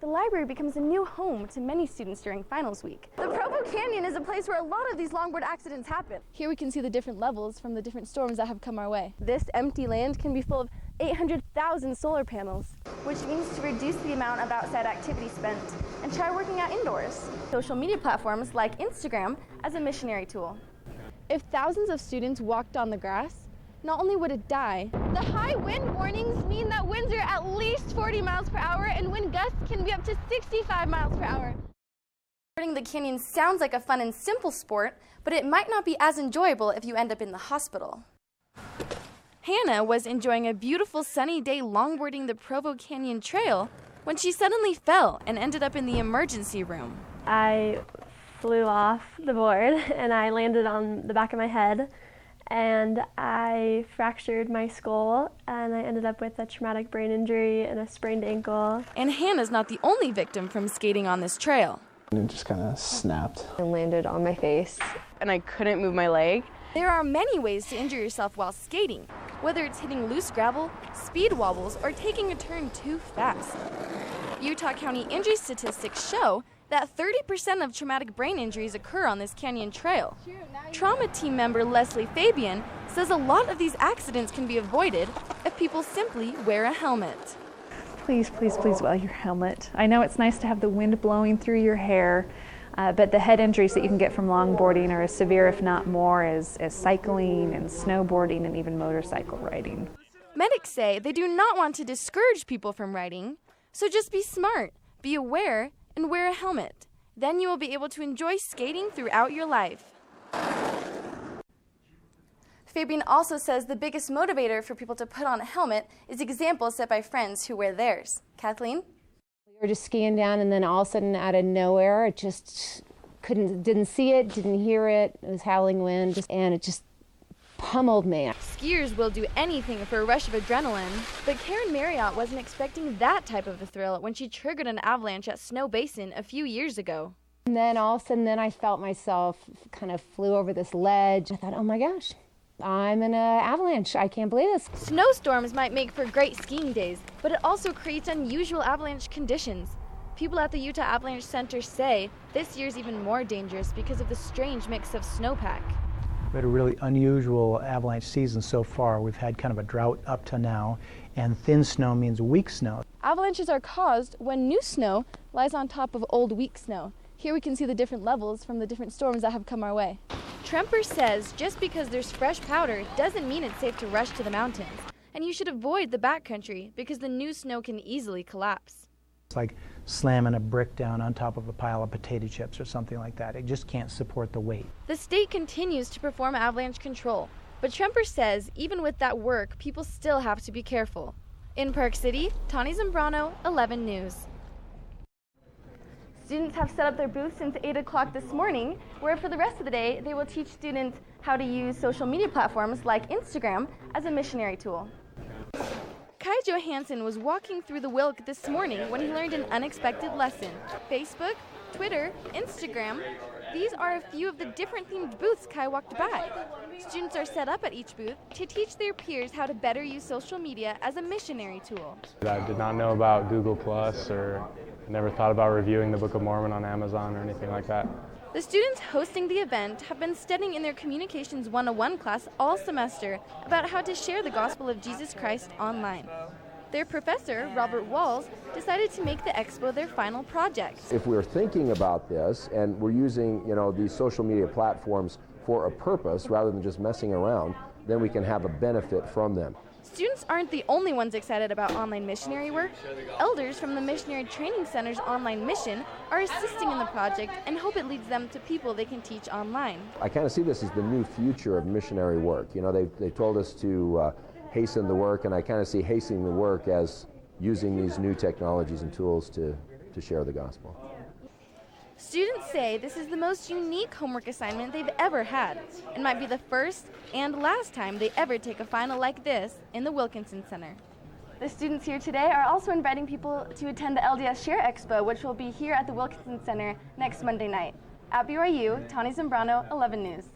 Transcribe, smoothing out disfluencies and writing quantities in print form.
the library becomes a new home to many students during finals week. The Provo Canyon is a place where a lot of these longboard accidents happen. Here we can see the different levels from the different storms that have come our way. This empty land can be full of 800,000 solar panels, which means to reduce the amount of outside activity spent and try working out indoors. Social media platforms like Instagram as a missionary tool. If thousands of students walked on the grass, not only would it die, the high wind warnings mean that winds are at least 40 miles per hour and wind gusts can be up to 65 miles per hour. Boarding the canyon sounds like a fun and simple sport, but it might not be as enjoyable if you end up in the hospital. Hannah was enjoying a beautiful sunny day longboarding the Provo Canyon Trail when she suddenly fell and ended up in the emergency room. I flew off the board and I landed on the back of my head and I fractured my skull and I ended up with a traumatic brain injury and a sprained ankle. And Hannah's not the only victim from skating on this trail. It just kind of snapped. And landed on my face. And I couldn't move my leg. There are many ways to injure yourself while skating, whether it's hitting loose gravel, speed wobbles, or taking a turn too fast. Utah County injury statistics show that 30% of traumatic brain injuries occur on this canyon trail. Trauma team member Leslie Fabian says a lot of these accidents can be avoided if people simply wear a helmet. Please, please, please wear your helmet. I know it's nice to have the wind blowing through your hair, but the head injuries that you can get from longboarding are as severe, if not more, as cycling and snowboarding and even motorcycle riding. Medics say they do not want to discourage people from riding, so just be smart, be aware, and wear a helmet. Then you will be able to enjoy skating throughout your life. Fabian also says the biggest motivator for people to put on a helmet is examples set by friends who wear theirs. Kathleen? We were just skiing down and then all of a sudden out of nowhere, it just didn't see it, didn't hear it. It was howling wind and it just pummeled me. Skiers will do anything for a rush of adrenaline, but Karen Marriott wasn't expecting that type of a thrill when she triggered an avalanche at Snow Basin a few years ago. And then all of a sudden I felt myself kind of flew over this ledge. I thought, oh my gosh, I'm in an avalanche. I can't believe this. Snowstorms might make for great skiing days, but it also creates unusual avalanche conditions. People at the Utah Avalanche Center say this year's even more dangerous because of the strange mix of snowpack. We had a really unusual avalanche season so far. We've had kind of a drought up to now, and thin snow means weak snow. Avalanches are caused when new snow lies on top of old weak snow. Here we can see the different levels from the different storms that have come our way. Tremper says just because there's fresh powder doesn't mean it's safe to rush to the mountains, and you should avoid the backcountry because the new snow can easily collapse. It's like slamming a brick down on top of a pile of potato chips or something like that. It just can't support the weight. The state continues to perform avalanche control, but Tremper says even with that work, people still have to be careful. In Park City, Tawny Zambrano, 11 News. Students have set up their booth since 8 o'clock this morning, where for the rest of the day, they will teach students how to use social media platforms like Instagram as a missionary tool. Kai Johansson was walking through the Wilk this morning when he learned an unexpected lesson. Facebook, Twitter, Instagram, these are a few of the different themed booths Kai walked by. Students are set up at each booth to teach their peers how to better use social media as a missionary tool. I did not know about Google Plus or never thought about reviewing the Book of Mormon on Amazon or anything like that. The students hosting the event have been studying in their Communications 101 class all semester about how to share the gospel of Jesus Christ online. Their professor, Robert Walls, decided to make the expo their final project. If we're thinking about this and we're using, these social media platforms for a purpose rather than just messing around, then we can have a benefit from them. Students aren't the only ones excited about online missionary work. Elders from the Missionary Training Center's online mission are assisting in the project and hope it leads them to people they can teach online. I kind of see this as the new future of missionary work. They told us to hasten the work, and I kind of see hastening the work as using these new technologies and tools to share the gospel. Students say this is the most unique homework assignment they've ever had and might be the first and last time they ever take a final like this in the Wilkinson Center. The students here today are also inviting people to attend the LDS Share Expo, which will be here at the Wilkinson Center next Monday night. At BYU, Tawny Zambrano, 11 News.